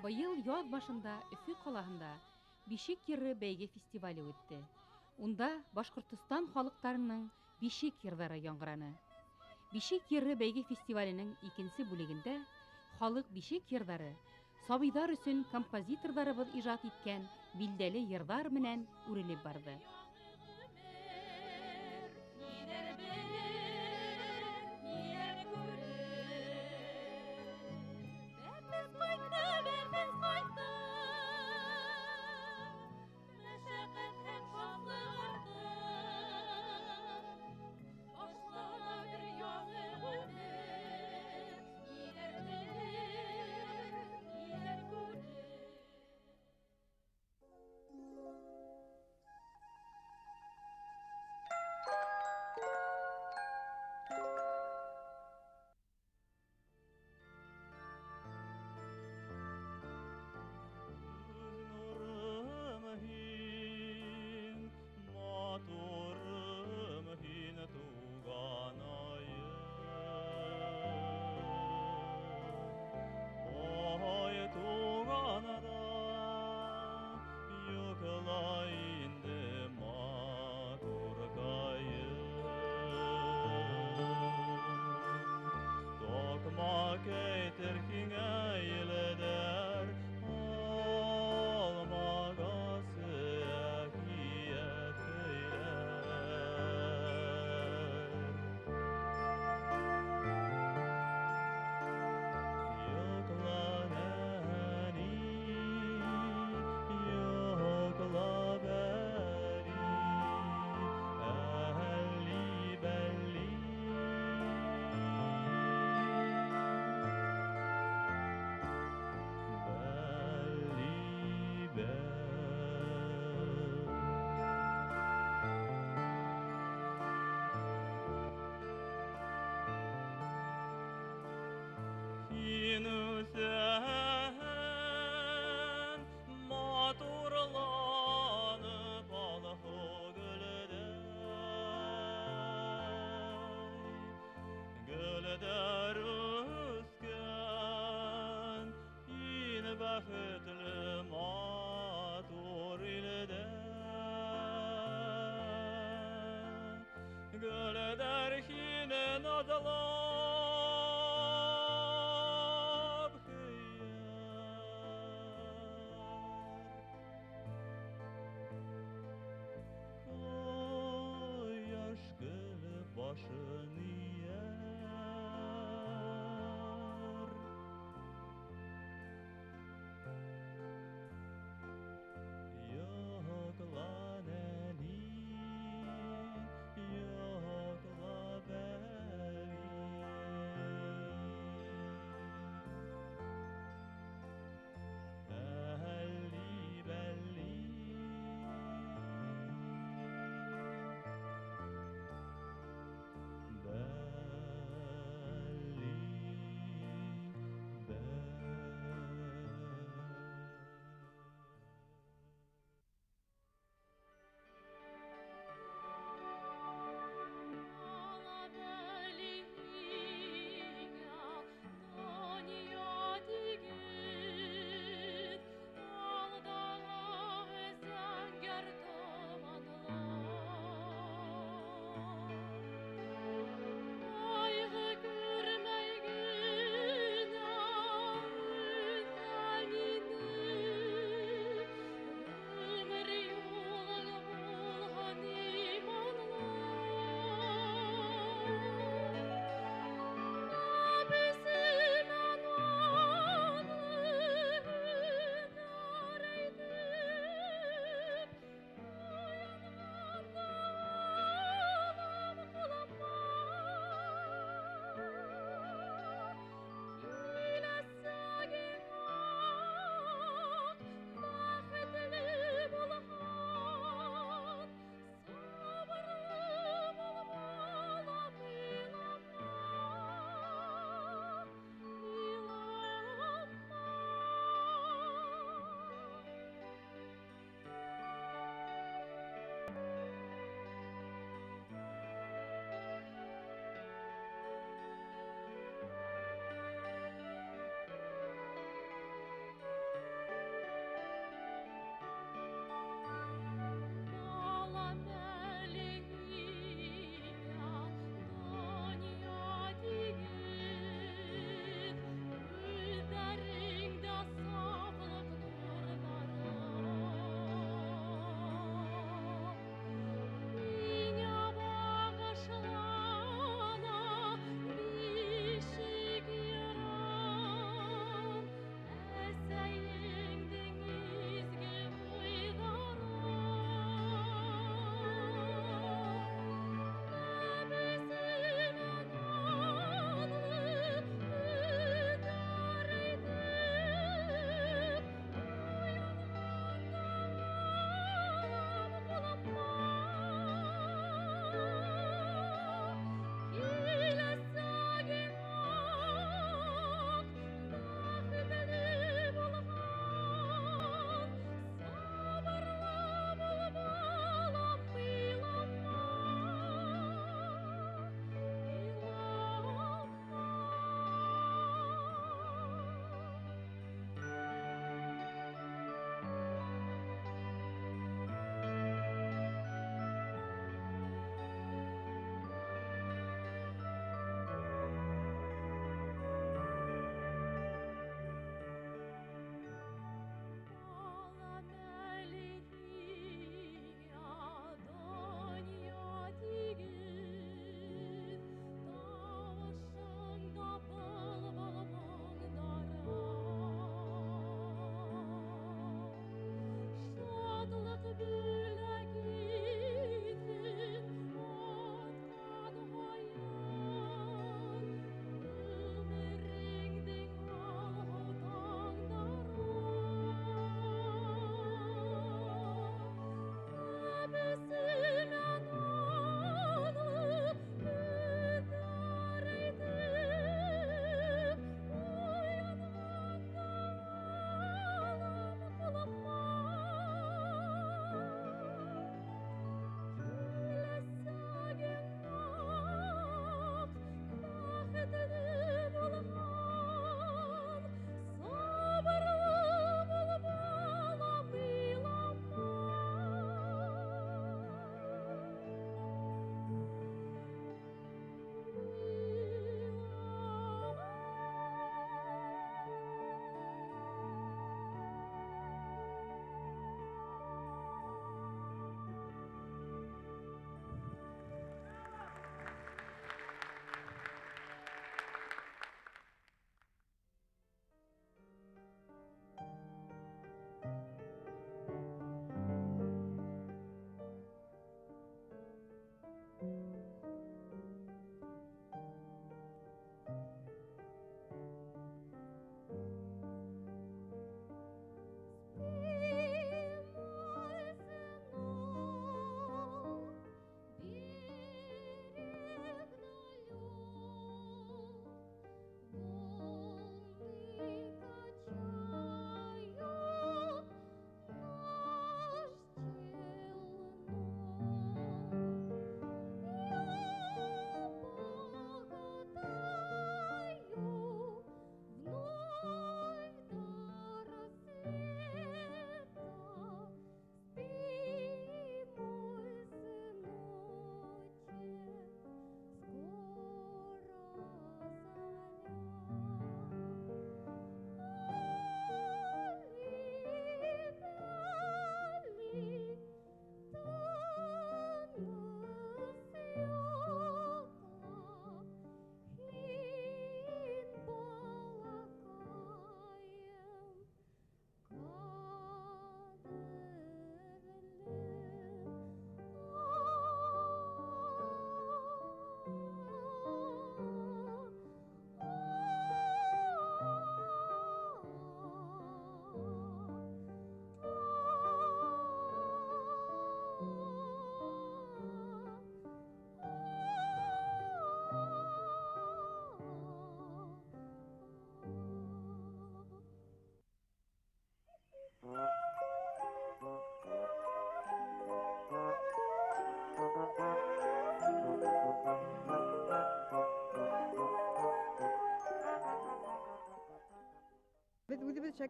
Быйыл яз башында Өфө ҡалаһында Бишек йыры бәйге фестивале үтте. Унда Башҡортостан халыҡтарының бишек йырҙары яңғыраны. Бишек йыры бәйге фестиваленең икенсе бүлегендә халыҡ бишек йырҙары сабыйҙар өсөн композиторҙарыбыҙ ижад иткән билдәле йырҙар менән үрелеп барҙы.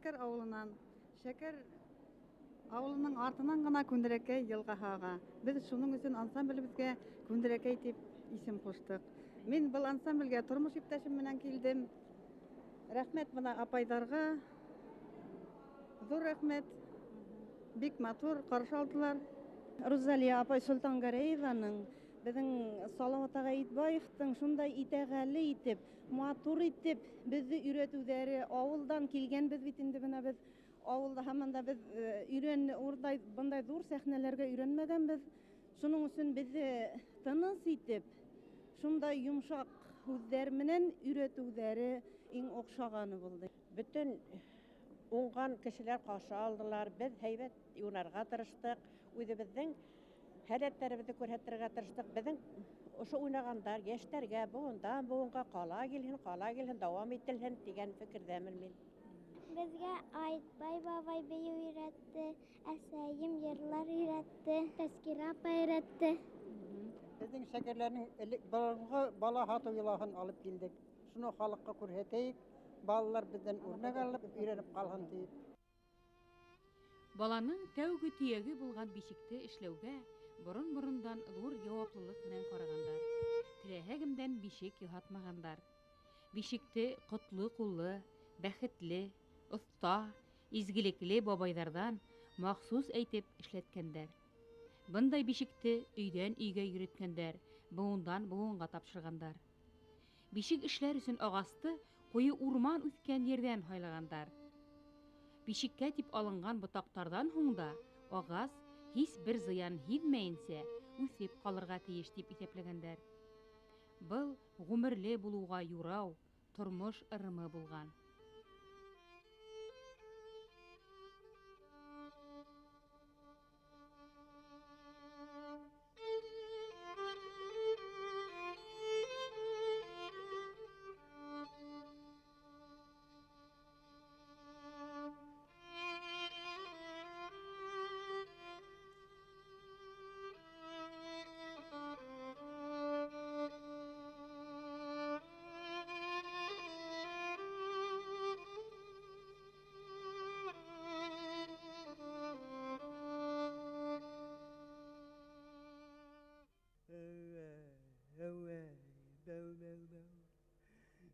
Шәкер авылынан. Шәкер авылының артынан гына Күндерәкәй елгаһыга. Без шуның өчен ансамблебезгә Күндерәкәй дип исем куштык. Мин был ансамбльгә тормыш иптәшем менән килдем. Рәхмәт бына апайдарга. Зур рәхмәт. Бик матур каршы алдылар. Розалия апай Солтангарееваның, безнең Салават ага Итбаевтың шундай итәгәле итеп, матур итеп безне өйрәтүләре, авылдан килгәнбез бит инде менә без авылда һаман да без урдай бындай зур сәхнәләргә өйрәнмәгәнбез. Шуның өчен безне тыныс итеп, шундай йомшак сүзләр менән өйрәтүләре иң охшаганы булды. Bütün уңган кешеләр каршы алдылар. Без һәйбәт уйнарга тырыштык. Үзебезнең һәләтләребезне күрсәтергә тырыштык. Безнең ошо уйнагандар яшьләргә буынга кала килһен, дәвам ителһен дигән фикердәмен мин. Безгә Айтбай бабай бию өйрәтте, әсәем йырлар өйрәтте, Тәскирә апа өйрәтте. Безнең шәкерләрнең элек борынгы бала хату йолаһын алып килдек. Шуны халыкка күрсәтәйек. Балалар бездән үрнәк алып, өйрәнеп калһын дип. Баланың тәүге төяге булган бишекте эшләүгә борын-борындан зур җаваплылык белән карагандар. Теләһәгемдән бишек яһатмагандар. Бишекте котлы куллы, бәхетле, оста, изгелекле бабайлардан махсус әйтеп эшләткәннәр. Бындай бишекте өйдән өйгә йөрөткәннәр, буындан буынга тапшыргандар. Бишек эшләр өчен агасты куе урман үскән ердән хайлагандар. Бишеккә дип алынган ботактардан һуң да агас һич бер зыян һизмәенсә үсеп калырга тиеш дип исәпләгәннәр. Был гомерле булуга юрау, тормыш ырымы булган.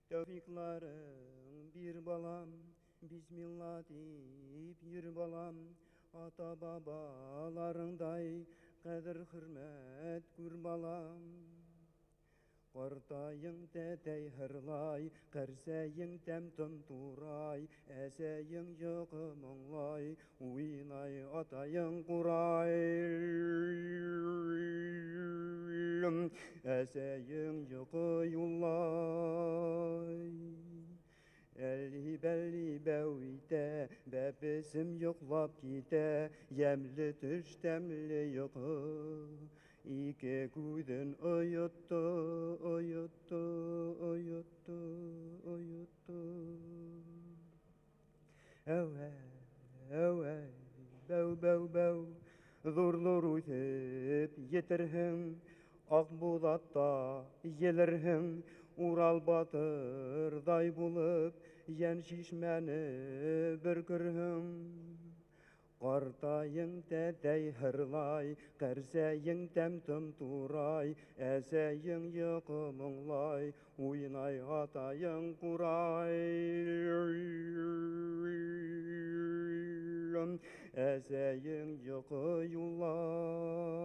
Tevfiklarım bir balam, Bismillah deyip yürü balam, ata babalarınday kadir hürmet gür balam. Qartayın tətəy hırlay, qərsəyin təmtüm turay, əsəyin yıqımınlay, uynay atayın quray. Əsəyin yıqı yullay. Әлі бәлі бәуйті, бәпісім йоқлап кете, емлі түш тәмлі йоқы. İki күдін ұйытты, ұйытты, ұйытты, ұйытты. Әуәй, әуәй, бәу, бәу, бәу, зурлар өтіп етерһің, Ақболатта елерһің, Урал батырдай болып, Ен шишмәні бір күрһің. Qартайың тәтәй hırlay, Qərсəyin təmtüm turay, Əsəyin yıqımınlay, Uynay atayın quray. Əsəyin yıqı yullay.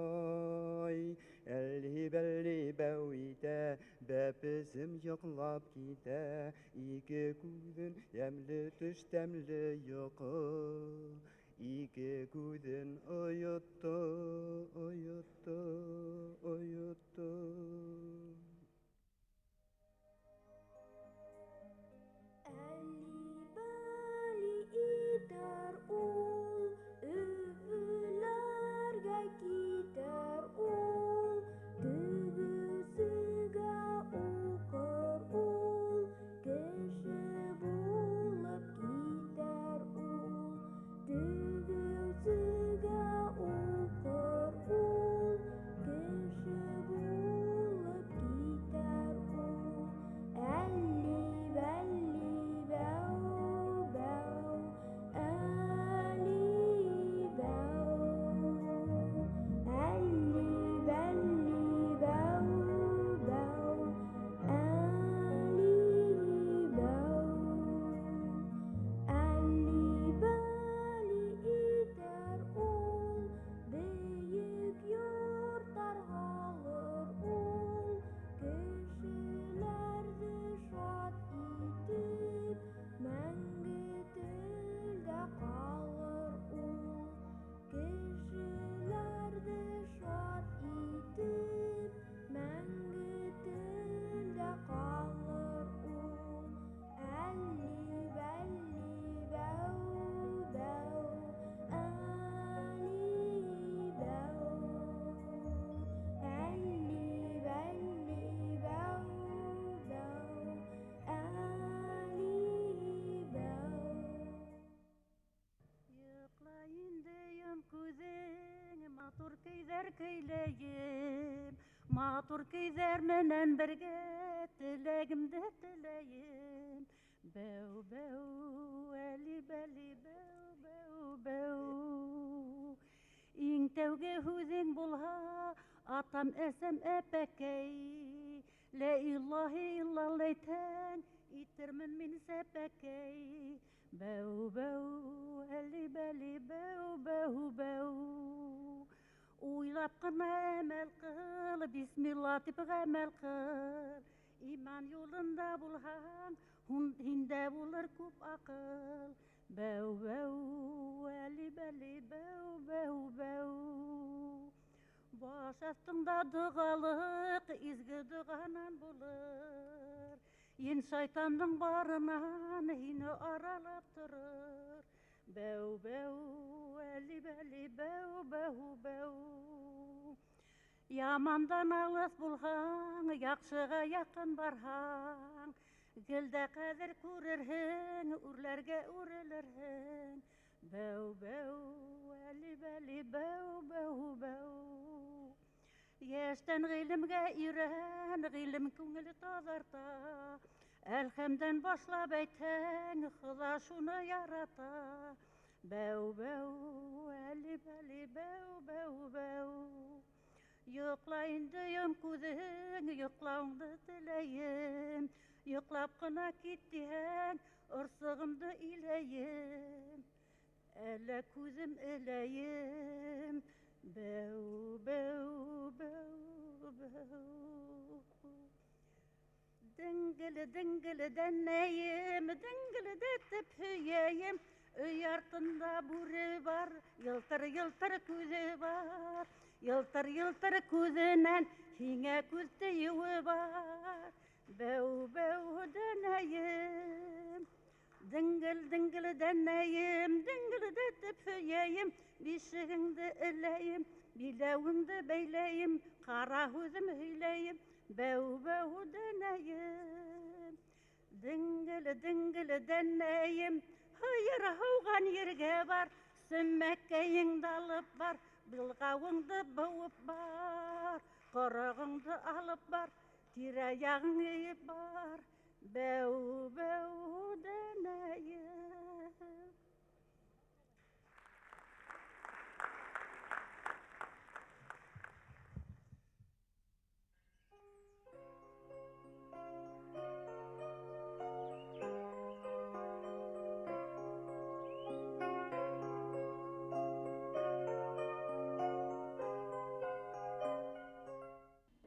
Әлі бәлі бәуйті, бәпісім йоқлап кете, Ике күдін әмлі түш тәмлі йоқы. İki күдін ұйытты, ұйытты, ұйытты. Әлі бәлі итер ул, Үбіләргә китер ул, Төгісіге оқыр ул, Кеше болып китер ул. Tügüsüge көйлейім, матур көйҙәр менән бергә теләгемде теләйем. Бәу, бәу, әли, бәли, бәу, бәу, бәу. Иң тәүге һүҙең булһа, атам, әсәм, әпәкәй. Лә илаһи иллалла әйтһәң, итермен мин сәпәкәй. Бәу, бәу, әли, бәли, бәу, бәу, бәу. Уйлап ҡына әмәл ҡыл, бисмилла тип ғәмәл ҡыл. Иман юлында булһаң, һиндә булыр күп аҡыл. Бәу, бәу, әли, бәли, бәу, бәу, бәу. Баш аҫтыңда дұғалыҡ, изге дұғанан булыр. Ен шайтандың барынан һине аралап торор. Бәу, бәу, әли, бәли, бәу, бәу, бәу. Ямандан алыҫ булһаң, яҡшыға яҡын барһаң, гелдә ҡәҙер күрерһең, үрләргә үрелерһең. Бәу, бәу, әли, бәли, бәу, бәу, бәу. Йәштән ғилемгә өйрән, ғилем күңел таҙарта. Әлхәмдән башлап әйтһәң, Хоҙа шуны ярата. Бәу, бәу, әли, бәли, бәу, бәу, бәу. Йоҡла инде йом күҙең, йоҡлауыңды теләйем. Йоҡлап ҡына кит тиһәң, орсоғомдо иләйем. Әллә күҙем эләйем. Бәу, бәу, бәу, бәу. Діңгілі, діңгілі дәнәйем, діңгілі дәтіп һөйәйем. Өй артында бүре бар, йылтыр-йылтыр күҙе бар. Йылтыр-йылтыр күҙенән һиңә күҙ тейеүе бар. Бәу, бәу дәнәйем. Діңгіл, діңгіл дәнәйем, діңгіл дәтіп һөйәйем. Бишегеңде эләйем, биләүеңде бәйләйем, ҡара һүҙем һөйләйем. Бәу, бәу дәнәйем. Діңгіл дәнәйем, һыйыр һауған ергә бар. Сөмәкәйеңде алып бар, билғауыңды быуып бар. Ҡороғоңдо алып бар, тирә-яғың йыйып бар. Бәу, бәу дәнәйем.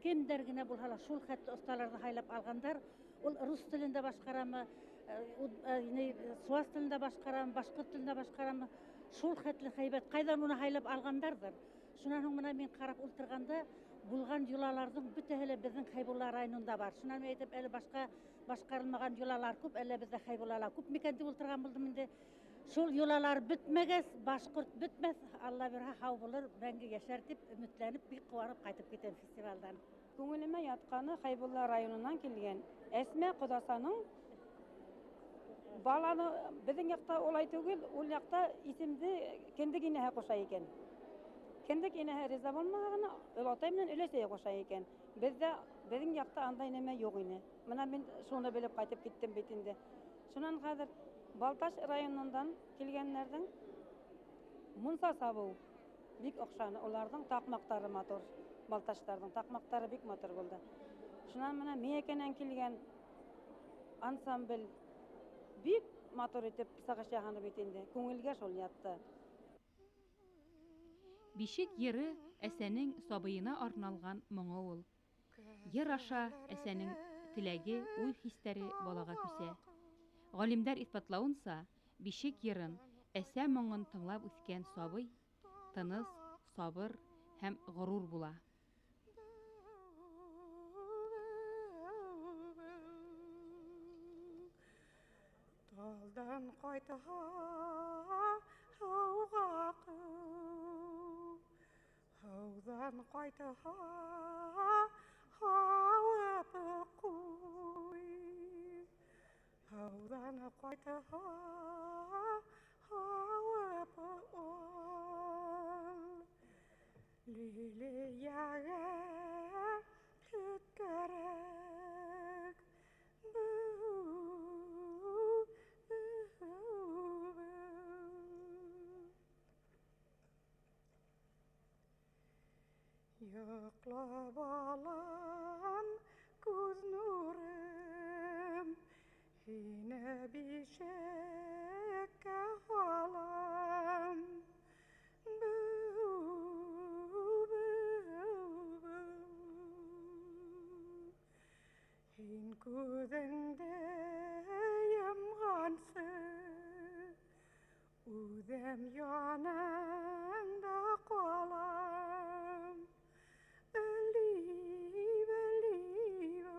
Кемдәр генә булһа ла шул хәтле осталарҙы һайлап алғандар. Ул рус телендә башҡарамы, суас телендә башҡарамы, башҡорт телендә башҡарамы, шул хәтле һәйбәт. Ҡайҙан уны һайлап алғандарҙыр. Шунан һуң мына мин ҡарап ултырғанда, булған йолаларҙың бөтәһе лә беҙҙең Хәйбулла районында бар. Шунан мин әйтеп, әле башҡа башҡарылмаған йолалар күп, әллә беҙҙә Хәйбуллала күп микән дип ултырған булдым инде. Шул йолалар бөтмәгәс, башҡорт бөтмәҫ, Алла бирһә һау булыр, мәңге йәшәр дип өмөтләнеп, бик ҡыуанып ҡайтып китәм фестивалдан. Күңелемә ятҡаны Хәйбулла районынан килгән Әсмә Ҡодасаның баланы беҙҙең яҡта улай түгел, ул яҡта исемде кендек инәһе ҡуша икән. Кендек инәһе риза булмағаны олатай менән өләсәй ҡуша икән. Беҙҙең яҡта андай нәмә юҡ ине. Мына мин шуны белеп ҡайтып киттем бит инде. Шунан хәҙер Балташ районынан килгәннәрҙең мунса сабыу бик оҡшаны. Уларҙың таҡмаҡтары матур. Балташтарҙың таҡмаҡтары бик матур булды. Шунан менә Мейәкәнән килгән ансамбль бик матур итеп сығыш яһаны бит инде. Күңелгә шул ятты. Бишек йыры әсәнең сабыйына арналған моңо ул. Йыр аша әсәнең теләге, уй хистәре балага күсә. Галимдәр иҫбатлауынса, бишек йырын әсә моңон тыңлап үҫкән сабый тыныс, сабыр һәм ғорур була. Талдан ҡайтһа һыуға ҡыу, һыуҙан ҡайтһа һауып ҡуй. Һыуҙан ҡайтһа һауып ал. Lilyaga hütkarek Yoklab alan göz nurem Yine bir şekka halam Hin kudende yamgansı Udem yananda qalam Believe, believe,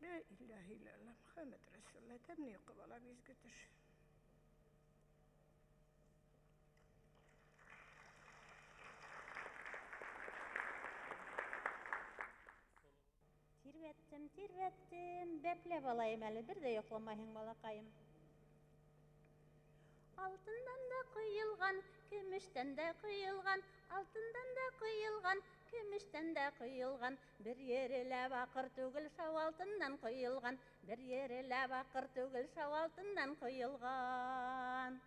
La ilahe illallah Muhammed Resulullah temni qibala biz götür. Tirvettim, beplep alayım әлі, bir de yoklamayın balakayım. Altından da kıyılgan, gümüşten de kıyılgan, altından da kıyılgan, gümüşten de kıyılgan. Bir yerele bakır tügül şav altından kıyılgan, bir yerele bakır tügül şav altından kıyılgan.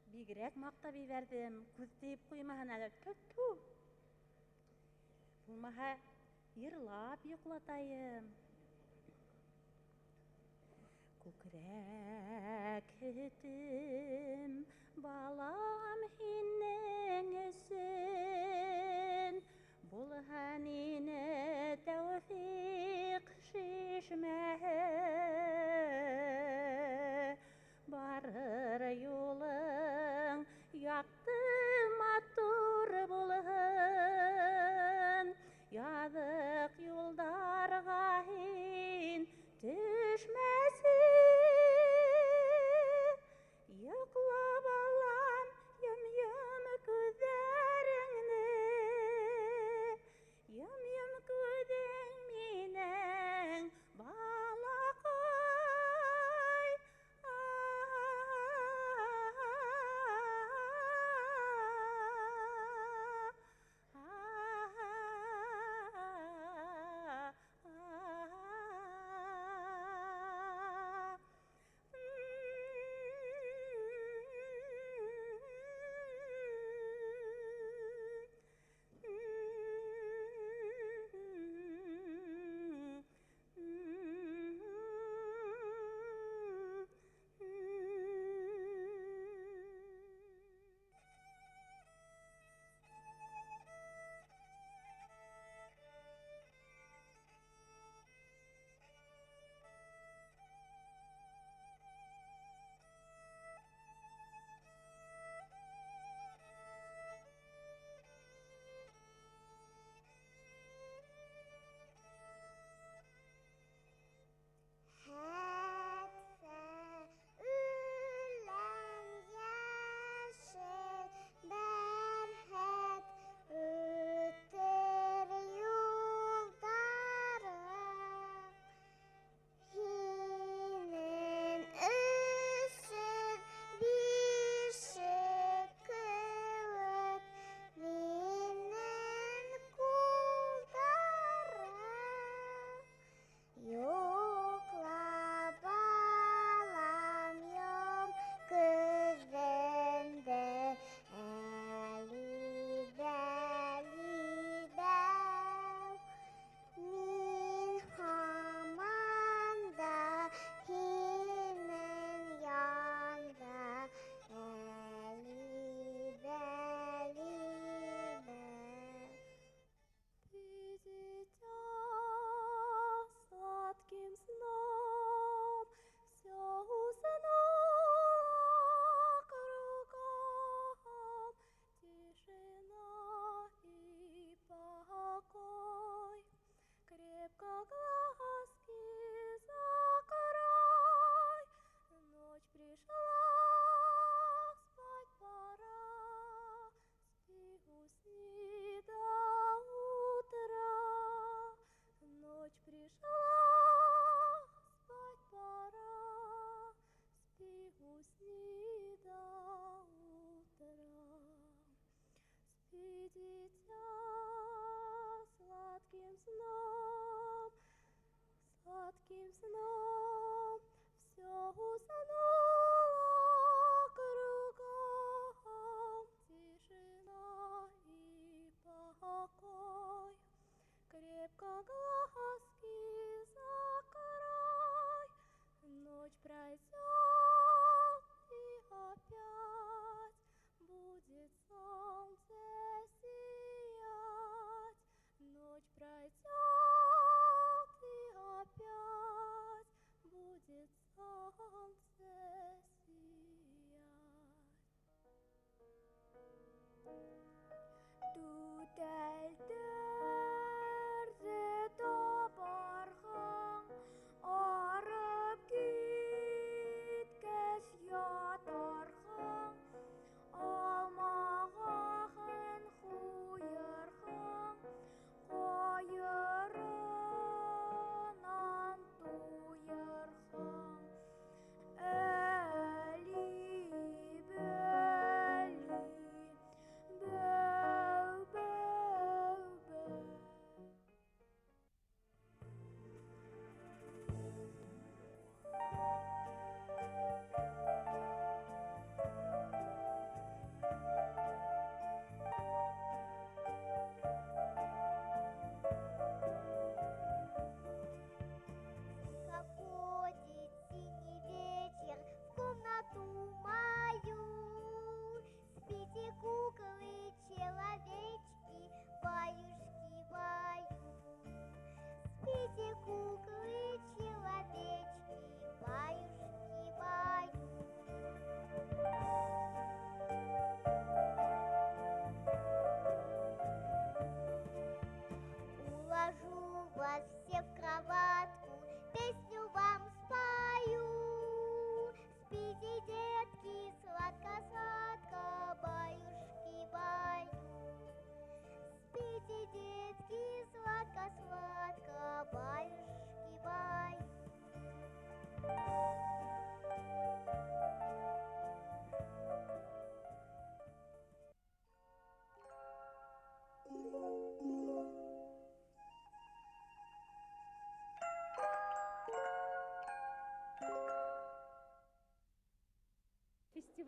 Bigirek makta biberdim, küz deyip kuymahan әлі, tüttü. Bulmaha yırlap yuklatayım. Kukrek hitim balam hinnesin Bul hanine tevfik şişmehe Barır yolun yaktı matur bulhun Yazık yoldarga hin düşmesin Yokla balam yam gözlerini Yam gözün minen balak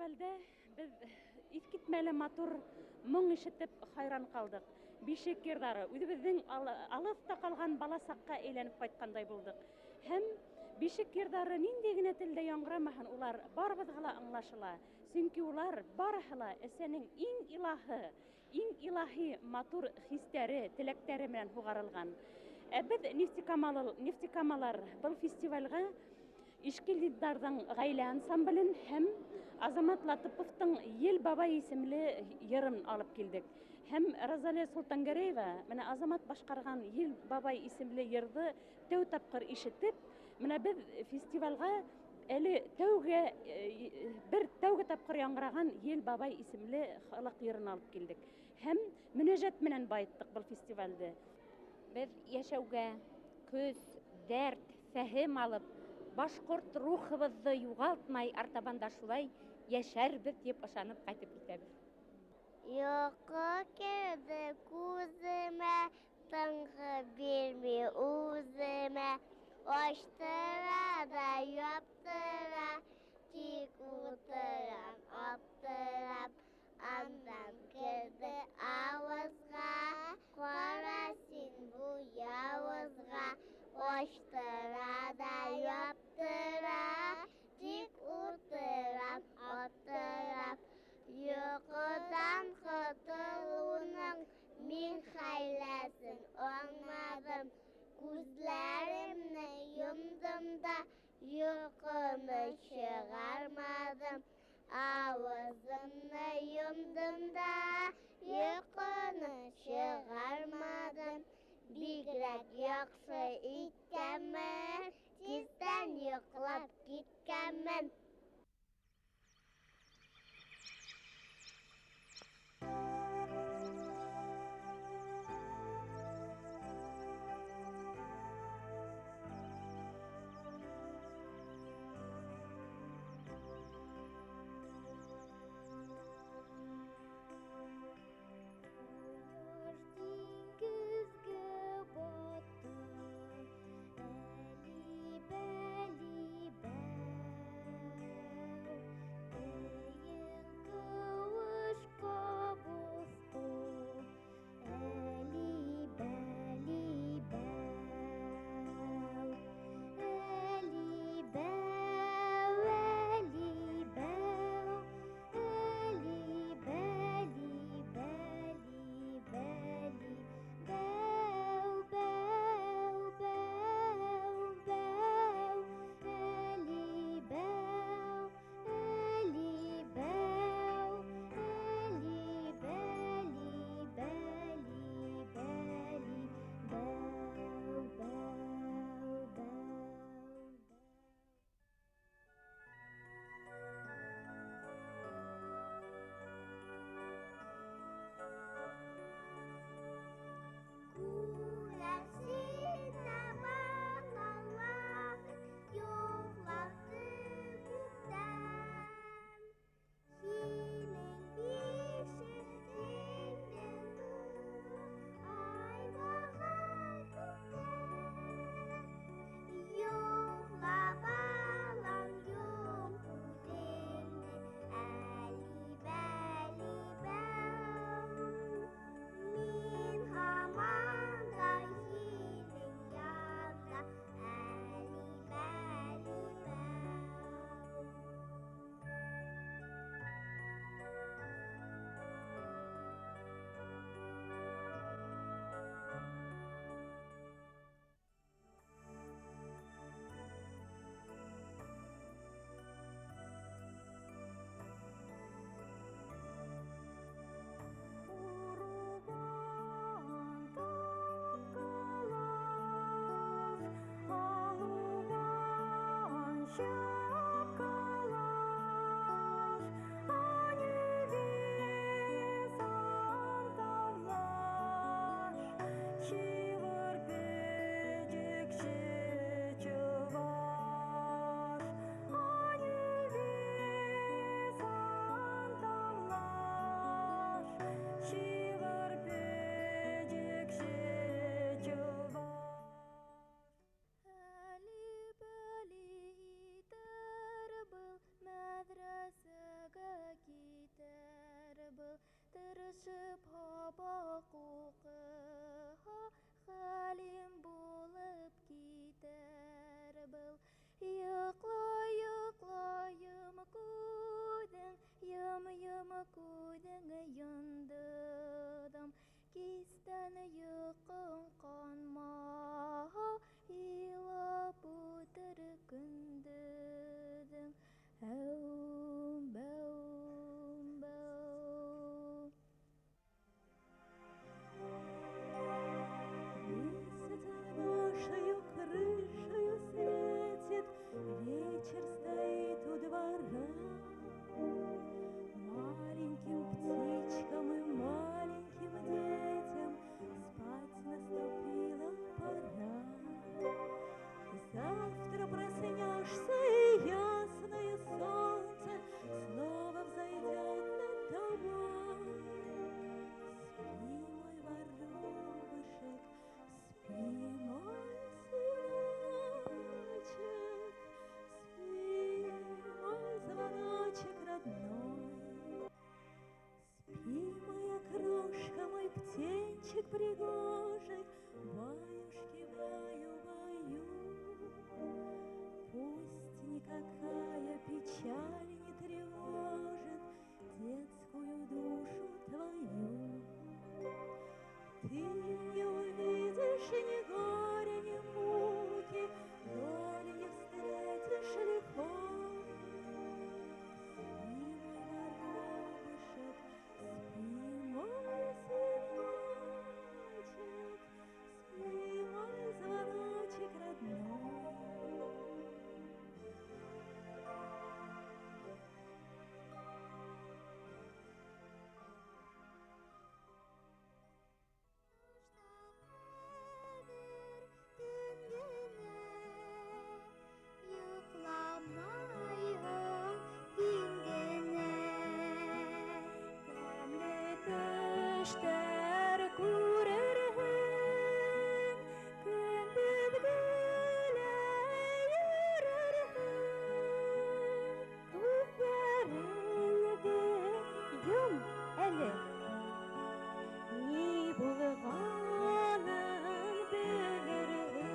фестивальдә без искитмәле матур моң ишетеп хайран калдык. Бишек йырдары үзебезнең алыста калган бала сакка әйләнеп кайткандай булдык. Һәм бишек йырдары нинди генә телдә яңгырамаһын, улар барыбызга ла аңлашыла. Чөнки улар барыһы ла әсәнең иң илаһи матур хистәре, теләктәре белән хугарылган. Без нефтекамалар был фестивальгә Ишкилдиннарның гаилә ансамблен һәм Азамат Латыповтың Ел бабай исемле йырын алып килдек. Һәм Розалия Солтангәрәева, менә Азамат башкарган Ел бабай исемле йырды тәү тапкыр ишетеп, менә без фестивальгә әле тәүге тапкыр яңгыраган Ел бабай исемле халык йырын алып килдек. Һәм мөнәҗәт менән байыттык был фестивальдә. Без яшәүгә көз, дәрт, фәһем алып, башкорт рухыбызды югалтмай, артабанда шулай яшәрбез дип ышанып кайтып китәбез. Йокы керде күземә, тынгы бирми үземә, ачтыра да яптыра, тик утырам аптырап, андан керде авызга, кара син бу явызга, ачтыра да яптыра, тик утырам аптырап. Йокыдан котылуның мин хәйләсен аңладым. Күзләремне йомдым да, йокыны чыгармадым. Авызымны йомдым да, йокыны чыгармадым. Бигрәк яхшы иткәнмен, тиздән йоклап киткәнмен. Күзгә батты, әли-бәли Ташып һабак укыга хәлим булып китәр был. Йоклайым күдең, йым күдең яндыдым. Кистән йокым канмага, илап утыр көндеҙең. Әум, бәум, бәум. Нашою крышею светит, вечер стоит у двора. Маленьким птичкам и маленьким детям спать наступила пора. Завтра проснешься, и ясное солнце снова взойдет над тобой. Спи, мой воробушек, спи, мой сыночек, спи, мой звоночек родной. Спи, моя крошка, мой птенчик пригожий, баюшки, баю-баю. Пусть никакая печаль не тревожит детскую душу твою. Ты не увидишь ни горя, ни муки, доли не встретишь легко. Спи, мой воробушек, спи, мой сыночек, спи, мой звоночек родной. Йокламайым кин генә. Тәмле төштәр күрерһең, көндөҙ гөләй йөрөрһең. Күҙҙәреңде йом әле, ни булғанын белерһең.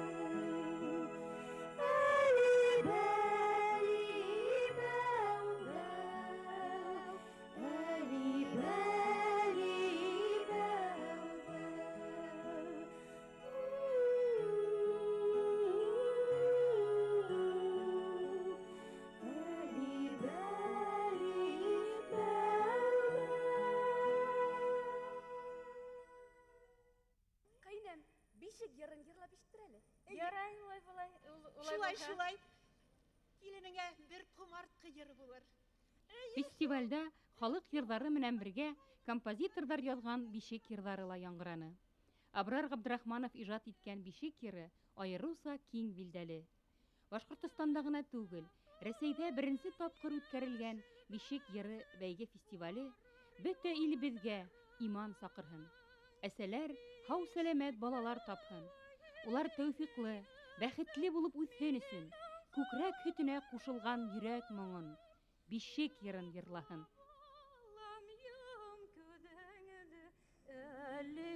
Әли бәли бәу бәу, әли бәли бәу бәу. Әли бәли бәу бәу. Кайнам, бишек ярын йырлап ишеттер әле. Ярай, улай. Шулай. Киленеңә бер ҡомартҡы йыры булыр. Фестивальдә халык йырҙары менән бергә композиторҙар яҙған бишек йырҙары ла яңғыраны. Абрар Ғабдрахманов ижад иткән бишек йыры айырыуса киң билдәле. Башҡортостанда ғына түгел, Рәсәйҙә беренсе тапҡыр үткәрелгән бишек йыры бәйге фестивале бөтә илебеҙгә иман саҡырһын. Әсәләр һау-сәләмәт балалар тапһын. Улар тәүфиҡлы, бәхетле булып үҫһен өсөн күкрәк һөтөнә ҡушылған йөрәк моңон, бишек йырын йырлаһын. Әле